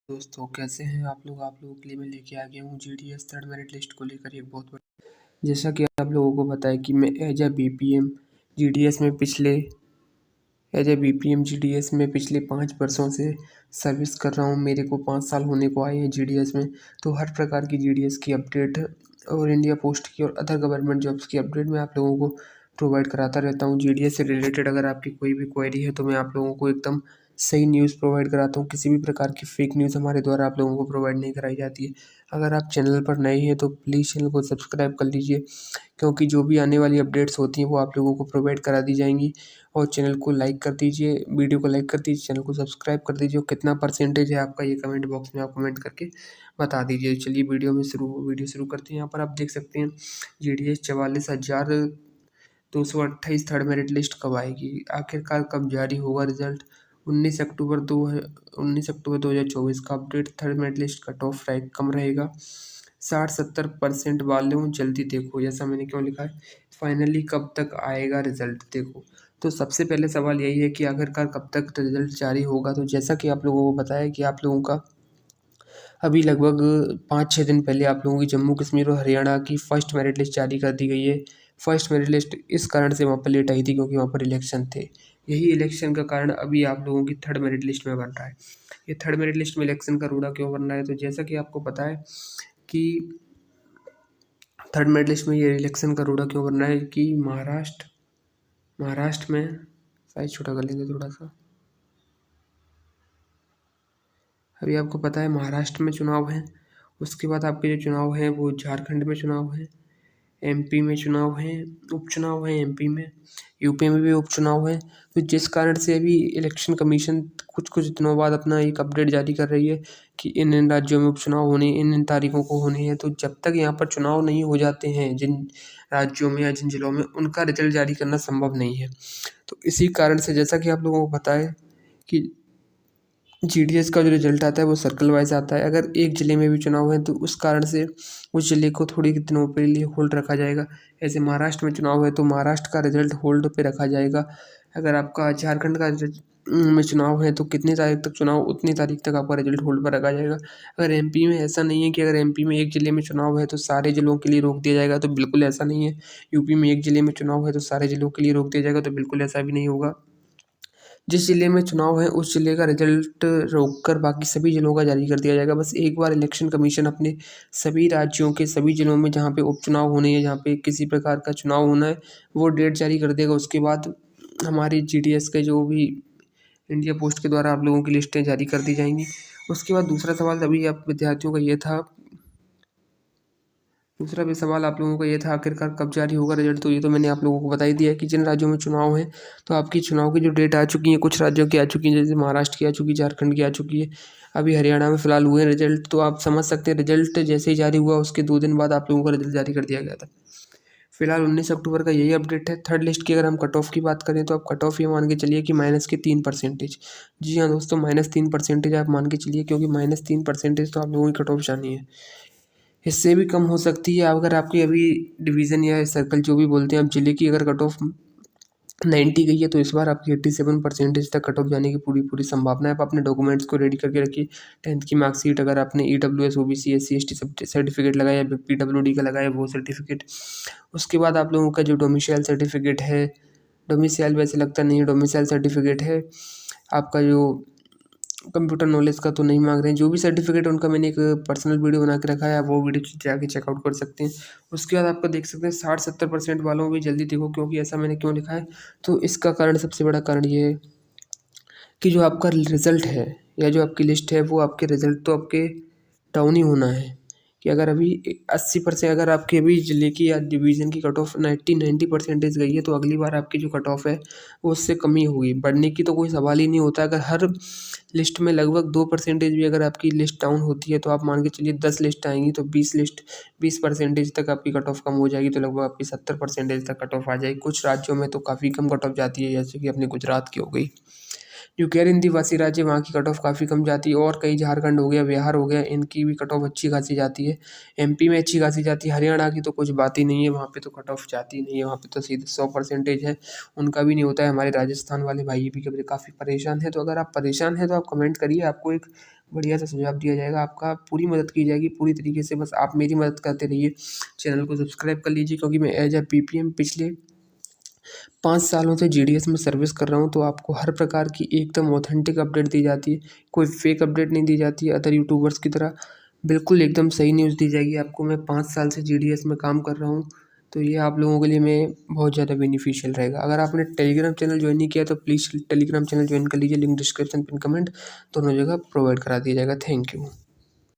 दोस्तों कैसे हैं आप लोगों के लिए मैं लेके आ गया हूँ जीडीएस थर्ड मेरिट लिस्ट को लेकर एक बहुत बड़ा। जैसा कि आप लोगों को पता है कि मैं एज ए बीपीएम जीडीएस में पिछले 5 वर्षों से सर्विस कर रहा हूँ। मेरे को 5 साल होने को आए हैं जीडीएस में। तो हर प्रकार की जीडीएस की अपडेट और इंडिया पोस्ट की और अदर गवर्नमेंट जॉब्स की अपडेट मैं आप लोगों को प्रोवाइड कराता रहता हूँ। जीडीएस से रिलेटेड अगर आपकी कोई भी क्वेरी है तो मैं आप लोगों को एकदम सही न्यूज़ प्रोवाइड कराता हूँ। किसी भी प्रकार की फेक न्यूज़ हमारे द्वारा आप लोगों को प्रोवाइड नहीं कराई जाती है। अगर आप चैनल पर नए हैं तो प्लीज़ चैनल को सब्सक्राइब कर लीजिए, क्योंकि जो भी आने वाली अपडेट्स होती हैं वो आप लोगों को प्रोवाइड करा दी जाएंगी। और चैनल को लाइक कर दीजिए, वीडियो को लाइक कर दीजिए, चैनल को सब्सक्राइब कर दीजिए। और कितना परसेंटेज है आपका ये कमेंट बॉक्स में आप कमेंट करके बता दीजिए। चलिए वीडियो शुरू करते हैं। यहाँ पर आप देख सकते हैं जीडीएस 44,228 थर्ड मेरिट लिस्ट कब आएगी, आखिरकार कब जारी होगा रिजल्ट। 19 अक्टूबर 2024 का update. Third merit list cut off rank कम रहेगा। 60-70% वालों जल्दी देखो, जैसा मैंने क्यों लिखा है। फाइनली कब तक आएगा रिजल्ट देखो। तो सबसे पहले सवाल यही है कि आखिरकार कब तक रिजल्ट जारी होगा। तो जैसा कि आप लोगों को बताया कि आप लोगों का अभी लगभग 5-6 दिन पहले आप लोगों की जम्मू कश्मीर और हरियाणा की फर्स्ट मेरिट लिस्ट जारी कर दी गई है। फर्स्ट मेरिट लिस्ट इस कारण से वहाँ पर लेट आई थी क्योंकि वहाँ पर इलेक्शन थे। यही इलेक्शन का कारण अभी आप लोगों की थर्ड मेरिट लिस्ट में बन रहा है। ये थर्ड मेरिट लिस्ट में इलेक्शन का रोड़ा क्यों बन रहा है, तो जैसा कि आपको पता है कि थर्ड मेरिट लिस्ट में ये इलेक्शन का रोड़ा क्यों बन रहा है कि महाराष्ट्र में साइज छोटा कर लेंगे थोड़ा सा। अभी आपको पता है महाराष्ट्र में चुनाव है, उसके बाद आपके जो चुनाव हैं वो झारखंड में चुनाव है, एमपी में चुनाव है, उपचुनाव है एमपी में, यूपी में भी उपचुनाव है। तो जिस कारण से अभी इलेक्शन कमीशन कुछ दिनों बाद अपना एक अपडेट जारी कर रही है कि इन राज्यों में उपचुनाव होने, इन तारीखों को होने हैं। तो जब तक यहाँ पर चुनाव नहीं हो जाते हैं जिन राज्यों में या जिन जिलों में, उनका रिजल्ट जारी करना संभव नहीं है। तो इसी कारण से जैसा कि आप लोगों को पता है कि जीडीएस का जो रिजल्ट आता है वो सर्कल वाइज आता है। अगर एक ज़िले में भी चुनाव है तो उस कारण से उस ज़िले को थोड़ी दिनों के लिए होल्ड रखा जाएगा। ऐसे महाराष्ट्र में चुनाव है तो महाराष्ट्र का रिजल्ट होल्ड पे रखा जाएगा। अगर आपका झारखंड का में चुनाव है तो कितनी तारीख तक चुनाव, उतनी तारीख तक आपका रिजल्ट होल्ड पर रखा जाएगा। अगर एमपी में ऐसा नहीं है कि अगर एमपी में एक ज़िले में चुनाव है तो सारे ज़िलों के लिए रोक दिया जाएगा, तो बिल्कुल ऐसा नहीं है। यूपी में एक ज़िले में चुनाव है तो सारे ज़िलों के लिए रोक दिया जाएगा, तो बिल्कुल ऐसा भी नहीं होगा। जिस ज़िले में चुनाव है उस ज़िले का रिजल्ट रोककर बाकी सभी ज़िलों का जारी कर दिया जाएगा। बस एक बार इलेक्शन कमीशन अपने सभी राज्यों के सभी ज़िलों में जहाँ पे उपचुनाव होने हैं, जहाँ पे किसी प्रकार का चुनाव होना है, वो डेट जारी कर देगा। उसके बाद हमारी जीडीएस के जो भी इंडिया पोस्ट के द्वारा आप लोगों की लिस्टें जारी कर दी जाएंगी। उसके बाद दूसरा सवाल अभी आप विद्यार्थियों का ये था, दूसरा भी सवाल आप लोगों का ये था आखिरकार कब जारी होगा रिजल्ट। तो ये तो मैंने आप लोगों को बता ही दिया है कि जिन राज्यों में चुनाव है तो आपकी चुनाव की जो डेट आ चुकी है, कुछ राज्यों की आ चुकी है, जैसे महाराष्ट्र की आ चुकी है, झारखंड की आ चुकी है, अभी हरियाणा में फिलहाल हुए हैं रिजल्ट। तो आप समझ सकते हैं रिजल्ट जैसे ही जारी हुआ उसके 2 दिन बाद आप लोगों का रिजल्ट जारी कर दिया गया था। फिलहाल 19 अक्टूबर का यही अपडेट है। थर्ड लिस्ट की अगर हम कट ऑफ की बात करें तो आप कट ऑफ ये मान के चलिए कि -3%। जी हाँ दोस्तों, -3% आप मान के चलिए, क्योंकि -3% तो आप लोगों की कट ऑफ जानी है। इससे भी कम हो सकती है अगर आपकी अभी डिवीज़न या सर्कल जो भी बोलते हैं आप, जिले की अगर कट ऑफ 90 गई है तो इस बार आपकी 87% तक कट ऑफ जाने की पूरी संभावना है। आप अपने डॉक्यूमेंट्स को रेडी करके रखिए। 10th की मार्कशीट, अगर आपने EWS, OBC, SC, ST certificate लगाया, पीडब्ल्यूडी का लगाया वो सर्टिफिकेट। उसके बाद आप लोगों का जो डोमिसाइल सर्टिफिकेट है, डोमिसाइल वैसे लगता नहीं है, डोमिसाइल सर्टिफिकेट है आपका जो कंप्यूटर नॉलेज का तो नहीं मांग रहे हैं। जो भी सर्टिफिकेट है उनका मैंने एक पर्सनल वीडियो बना के रखा है, आप वो वीडियो जाके चेकआउट कर सकते हैं। उसके बाद आपको देख सकते हैं 60-70% वालों भी जल्दी देखो, क्योंकि ऐसा मैंने क्यों लिखा है तो इसका कारण, सबसे बड़ा कारण ये है कि जो आपका रिज़ल्ट है या जो आपकी लिस्ट है वो आपके रिज़ल्ट तो आपके डाउन ही होना है। कि अगर अभी 80%, अगर आपके अभी ज़िले की या डिवीज़न की कट ऑफ 90% गई है तो अगली बार आपकी जो कट ऑफ है वो उससे कम ही होगी, बढ़ने की तो कोई सवाल ही नहीं होता। अगर हर लिस्ट में लगभग 2% भी अगर आपकी लिस्ट डाउन होती है तो आप मान के चलिए 10 लिस्ट आएंगी तो 20% तक आपकी कट ऑफ कम हो जाएगी, तो लगभग आपकी 70% तक कट ऑफ आ जाएगी। कुछ राज्यों में तो काफ़ी कम कट ऑफ जाती है, जैसे कि अपने गुजरात की हो गई। जो गैर हिंदीभाषी राज्य वहाँ की कट ऑफ काफ़ी कम जाती है, और कई झारखंड हो गया, बिहार हो गया, इनकी भी कट ऑफ अच्छी खासी जाती है। एमपी में अच्छी खासी जाती है। हरियाणा की तो कुछ बात ही नहीं है, वहाँ पे तो कट ऑफ जाती नहीं है, वहाँ पे तो सीधे 100% है, उनका भी नहीं होता है। हमारे राजस्थान वाले भाई भी कभी काफ़ी परेशान है। तो अगर आप परेशान हैं तो आप कमेंट करिए, आपको एक बढ़िया सा सुझाव दिया जाएगा, आपका पूरी मदद की जाएगी पूरी तरीके से। बस आप मेरी मदद करते रहिए, चैनल को सब्सक्राइब कर लीजिए, क्योंकि मैं एज अ पीपीएम पिछले 5 सालों से जीडीएस में सर्विस कर रहा हूँ, तो आपको हर प्रकार की एकदम ऑथेंटिक अपडेट दी जाती है, कोई फेक अपडेट नहीं दी जाती है अदर यूट्यूबर्स की तरह। बिल्कुल एकदम सही न्यूज़ दी जाएगी आपको। मैं 5 साल से जीडीएस में काम कर रहा हूँ, तो ये आप लोगों के लिए मैं बहुत ज़्यादा बेनिफिशियल रहेगा। अगर आपने टेलीग्राम चैनल ज्वाइन नहीं किया तो प्लीज़ टेलीग्राम चैनल ज्वाइन कर लीजिए, लिंक डिस्क्रिप्शन पिन कमेंट दोनों जगह प्रोवाइड करा दिया जाएगा। Thank you.